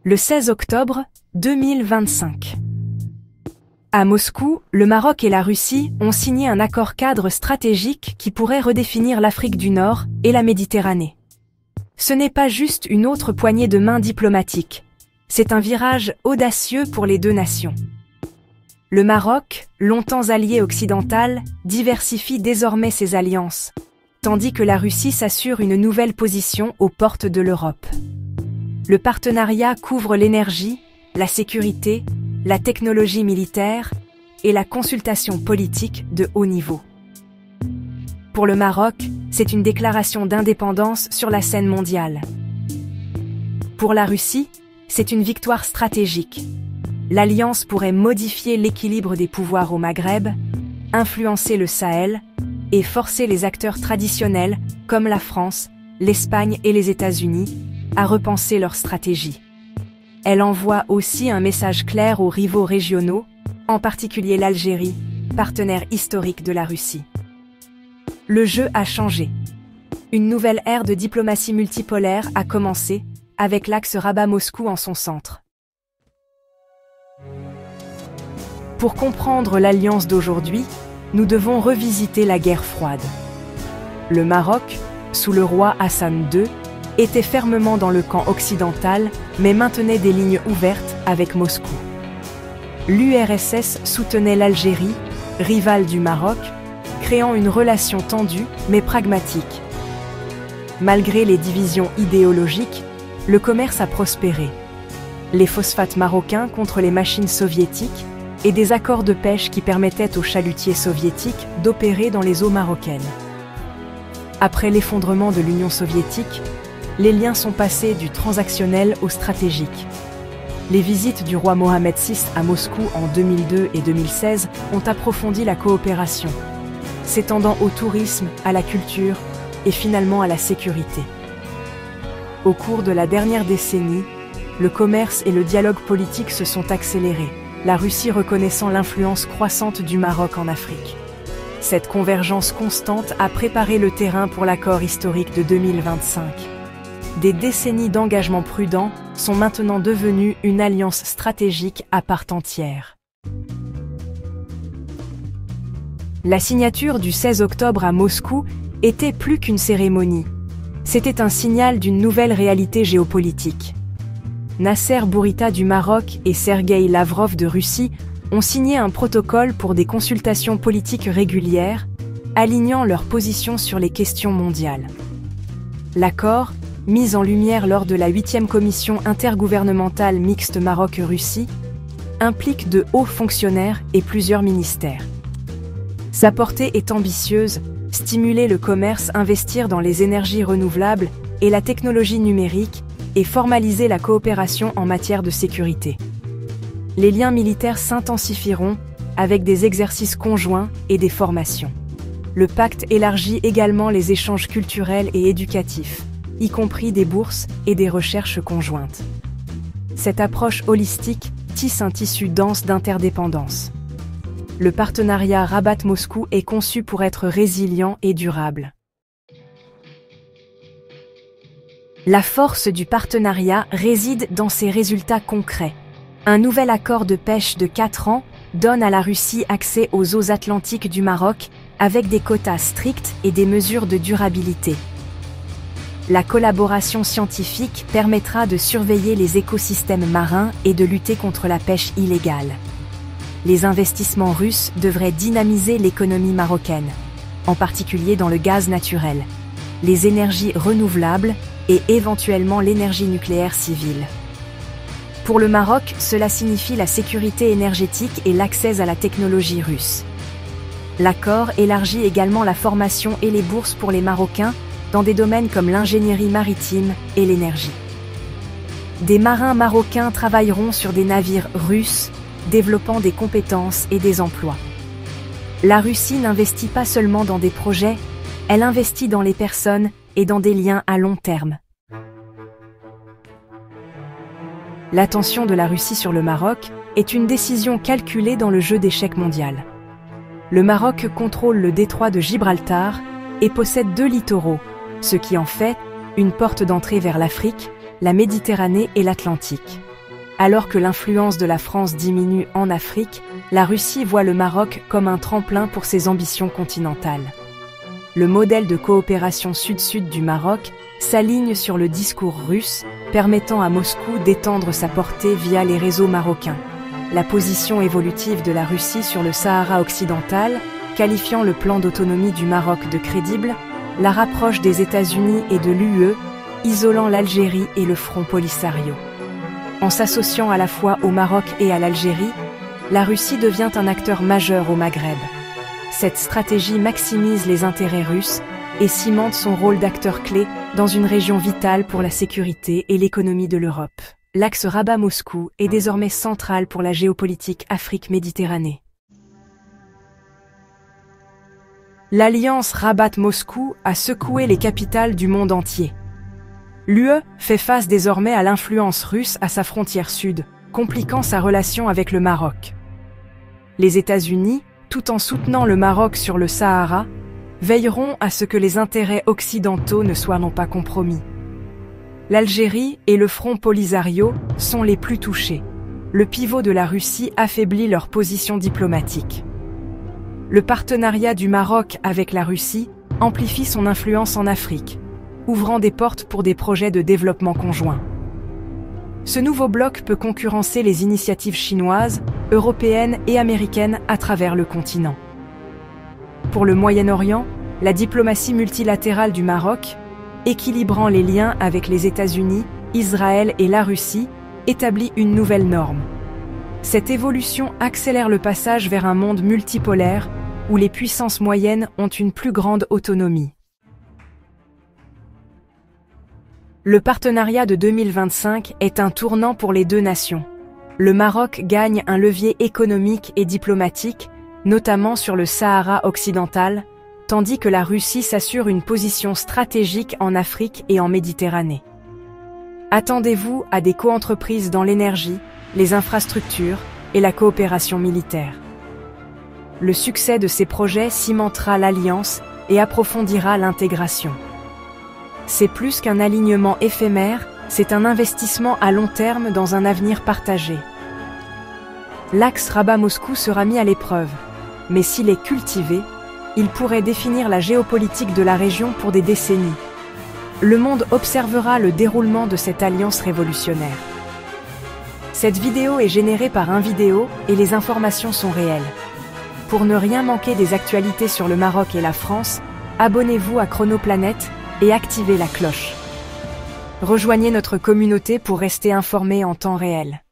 Le 16 octobre 2025. À Moscou, le Maroc et la Russie ont signé un accord-cadre stratégique qui pourrait redéfinir l'Afrique du Nord et la Méditerranée. Ce n'est pas juste une autre poignée de main diplomatique, c'est un virage audacieux pour les deux nations. Le Maroc, longtemps allié occidental, diversifie désormais ses alliances, tandis que la Russie s'assure une nouvelle position aux portes de l'Europe. Le partenariat couvre l'énergie, la sécurité, la technologie militaire et la consultation politique de haut niveau. Pour le Maroc, c'est une déclaration d'indépendance sur la scène mondiale. Pour la Russie, c'est une victoire stratégique. L'alliance pourrait modifier l'équilibre des pouvoirs au Maghreb, influencer le Sahel et forcer les acteurs traditionnels comme la France, l'Espagne et les États-Unis à repenser leur stratégie. Elle envoie aussi un message clair aux rivaux régionaux, en particulier l'Algérie, partenaire historique de la Russie. Le jeu a changé. Une nouvelle ère de diplomatie multipolaire a commencé, avec l'axe Rabat-Moscou en son centre. Pour comprendre l'alliance d'aujourd'hui, nous devons revisiter la guerre froide. Le Maroc, sous le roi Hassan II, était fermement dans le camp occidental, mais maintenait des lignes ouvertes avec Moscou. L'URSS soutenait l'Algérie, rivale du Maroc, créant une relation tendue mais pragmatique. Malgré les divisions idéologiques, le commerce a prospéré. Les phosphates marocains contre les machines soviétiques et des accords de pêche qui permettaient aux chalutiers soviétiques d'opérer dans les eaux marocaines. Après l'effondrement de l'Union soviétique, les liens sont passés du transactionnel au stratégique. Les visites du roi Mohamed VI à Moscou en 2002 et 2016 ont approfondi la coopération, s'étendant au tourisme, à la culture et finalement à la sécurité. Au cours de la dernière décennie, le commerce et le dialogue politique se sont accélérés, la Russie reconnaissant l'influence croissante du Maroc en Afrique. Cette convergence constante a préparé le terrain pour l'accord historique de 2025. Des décennies d'engagement prudent sont maintenant devenues une alliance stratégique à part entière. La signature du 16 octobre à Moscou était plus qu'une cérémonie. C'était un signal d'une nouvelle réalité géopolitique. Nasser Bourita du Maroc et Sergueï Lavrov de Russie ont signé un protocole pour des consultations politiques régulières, alignant leurs positions sur les questions mondiales. L'accord, mis en lumière lors de la 8e commission intergouvernementale mixte Maroc-Russie, implique de hauts fonctionnaires et plusieurs ministères. Sa portée est ambitieuse, stimuler le commerce, investir dans les énergies renouvelables et la technologie numérique, et formaliser la coopération en matière de sécurité. Les liens militaires s'intensifieront avec des exercices conjoints et des formations. Le pacte élargit également les échanges culturels et éducatifs, y compris des bourses et des recherches conjointes. Cette approche holistique tisse un tissu dense d'interdépendance. Le partenariat Rabat-Moscou est conçu pour être résilient et durable. La force du partenariat réside dans ses résultats concrets. Un nouvel accord de pêche de 4 ans donne à la Russie accès aux eaux atlantiques du Maroc avec des quotas stricts et des mesures de durabilité. La collaboration scientifique permettra de surveiller les écosystèmes marins et de lutter contre la pêche illégale. Les investissements russes devraient dynamiser l'économie marocaine, en particulier dans le gaz naturel, les énergies renouvelables et éventuellement l'énergie nucléaire civile. Pour le Maroc, cela signifie la sécurité énergétique et l'accès à la technologie russe. L'accord élargit également la formation et les bourses pour les Marocains dans des domaines comme l'ingénierie maritime et l'énergie. Des marins marocains travailleront sur des navires russes, développant des compétences et des emplois. La Russie n'investit pas seulement dans des projets, elle investit dans les personnes et dans des liens à long terme. L'attention de la Russie sur le Maroc est une décision calculée dans le jeu d'échecs mondial. Le Maroc contrôle le détroit de Gibraltar et possède 2 littoraux, ce qui en fait une porte d'entrée vers l'Afrique, la Méditerranée et l'Atlantique. Alors que l'influence de la France diminue en Afrique, la Russie voit le Maroc comme un tremplin pour ses ambitions continentales. Le modèle de coopération sud-sud du Maroc s'aligne sur le discours russe, permettant à Moscou d'étendre sa portée via les réseaux marocains. La position évolutive de la Russie sur le Sahara occidental, qualifiant le plan d'autonomie du Maroc de crédible, la rapproche des États-Unis et de l'UE, isolant l'Algérie et le Front Polisario. En s'associant à la fois au Maroc et à l'Algérie, la Russie devient un acteur majeur au Maghreb. Cette stratégie maximise les intérêts russes et cimente son rôle d'acteur clé dans une région vitale pour la sécurité et l'économie de l'Europe. L'axe Rabat-Moscou est désormais central pour la géopolitique Afrique-Méditerranée. L'alliance Rabat-Moscou a secoué les capitales du monde entier. L'UE fait face désormais à l'influence russe à sa frontière sud, compliquant sa relation avec le Maroc. Les États-Unis, tout en soutenant le Maroc sur le Sahara, veilleront à ce que les intérêts occidentaux ne soient non pas compromis. L'Algérie et le Front Polisario sont les plus touchés. Le pivot de la Russie affaiblit leur position diplomatique. Le partenariat du Maroc avec la Russie amplifie son influence en Afrique, ouvrant des portes pour des projets de développement conjoints. Ce nouveau bloc peut concurrencer les initiatives chinoises, européennes et américaines à travers le continent. Pour le Moyen-Orient, la diplomatie multilatérale du Maroc, équilibrant les liens avec les États-Unis, Israël et la Russie, établit une nouvelle norme. Cette évolution accélère le passage vers un monde multipolaire où les puissances moyennes ont une plus grande autonomie. Le partenariat de 2025 est un tournant pour les deux nations. Le Maroc gagne un levier économique et diplomatique, notamment sur le Sahara occidental, tandis que la Russie s'assure une position stratégique en Afrique et en Méditerranée. Attendez-vous à des coentreprises dans l'énergie, les infrastructures et la coopération militaire. Le succès de ces projets cimentera l'alliance et approfondira l'intégration. C'est plus qu'un alignement éphémère, c'est un investissement à long terme dans un avenir partagé. L'axe Rabat-Moscou sera mis à l'épreuve, mais s'il est cultivé, il pourrait définir la géopolitique de la région pour des décennies. Le monde observera le déroulement de cette alliance révolutionnaire. Cette vidéo est générée par Invideo et les informations sont réelles. Pour ne rien manquer des actualités sur le Maroc et la France, abonnez-vous à Chronoplanète et activez la cloche. Rejoignez notre communauté pour rester informé en temps réel.